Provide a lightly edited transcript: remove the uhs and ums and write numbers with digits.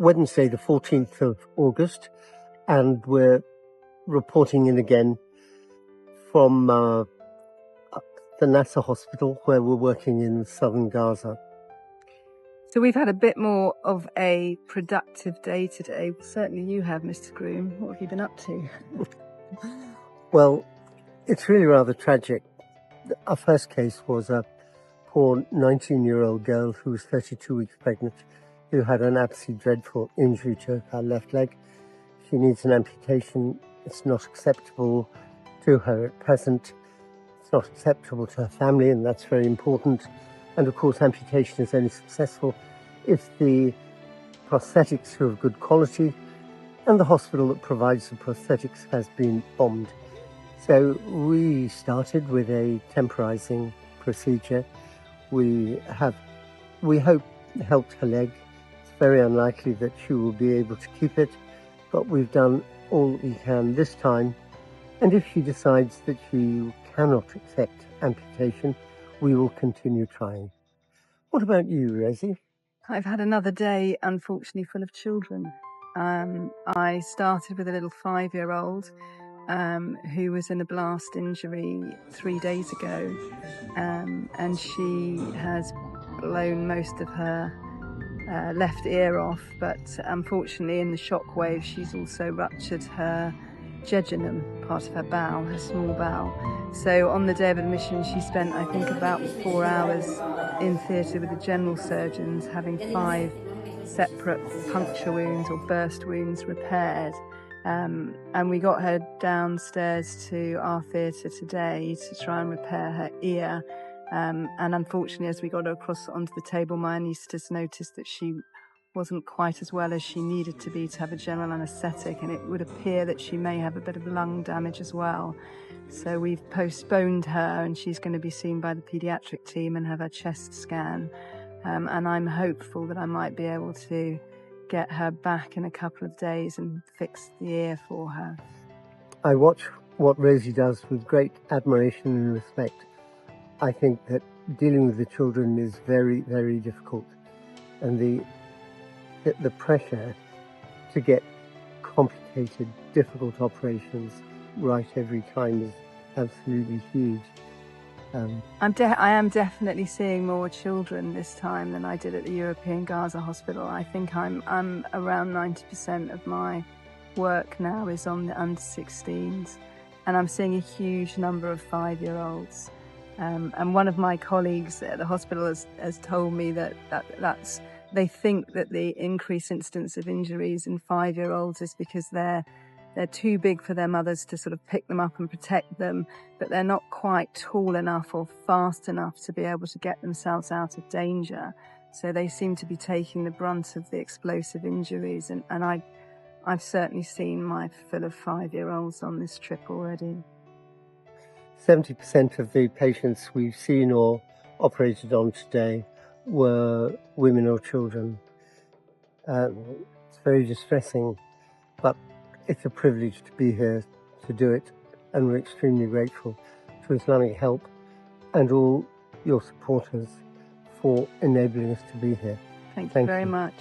Wednesday, the 14th of August, and we're reporting in again from the Nasser Hospital, where we're working in southern Gaza. So we've had a bit more of a productive day today. Certainly you have, Mr. Groom. What have you been up to? Well, it's really rather tragic. Our first case was a poor 19-year-old girl who was 32 weeks pregnant, who had an absolutely dreadful injury to her left leg. She needs an amputation. It's not acceptable to her at present. It's not acceptable to her family, and that's very important. And of course, amputation is only successful if the prosthetics are of good quality and the hospital that provides the prosthetics has been bombed. So we started with a temporizing procedure. We hope helped her leg. It's very unlikely that she will be able to keep it, but we've done all we can this time. And if she decides that she cannot accept amputation, we will continue trying. What about you, Resi? I've had another day, unfortunately, full of children. I started with a little 5-year-old who was in a blast injury 3 days ago, and she has blown most of her left ear off, but unfortunately in the shockwave she's also ruptured her jejunum, part of her bowel, her small bowel. So on the day of admission she spent, I think, about 4 hours in theatre with the general surgeons, having 5 separate puncture wounds or burst wounds repaired. And we got her downstairs to our theatre today to try and repair her ear. And unfortunately, as we got her across onto the table, my anaesthetist noticed that she wasn't quite as well as she needed to be to have a general anaesthetic, and it would appear that she may have a bit of lung damage as well. So we've postponed her, and she's going to be seen by the paediatric team and have her chest scan. And I'm hopeful that I might be able to get her back in a couple of days and fix the ear for her. I watch what Rosie does with great admiration and respect. I think that dealing with the children is very, very difficult, and the pressure to get complicated, difficult operations right every time is absolutely huge. I am definitely seeing more children this time than I did at the European Gaza Hospital. I think I'm around 90% of my work now is on the under 16s, and I'm seeing a huge number of 5-year-olds. And one of my colleagues at the hospital has told me that's they think that the increased incidence of injuries in 5-year-olds is because they're too big for their mothers to sort of pick them up and protect them, but they're not quite tall enough or fast enough to be able to get themselves out of danger. So they seem to be taking the brunt of the explosive injuries, and I've certainly seen my fill of 5-year-olds on this trip already. 70% of the patients we've seen or operated on today were women or children. It's very distressing, but it's a privilege to be here to do it, and we're extremely grateful to Islamic Help and all your supporters for enabling us to be here. Thank you very much.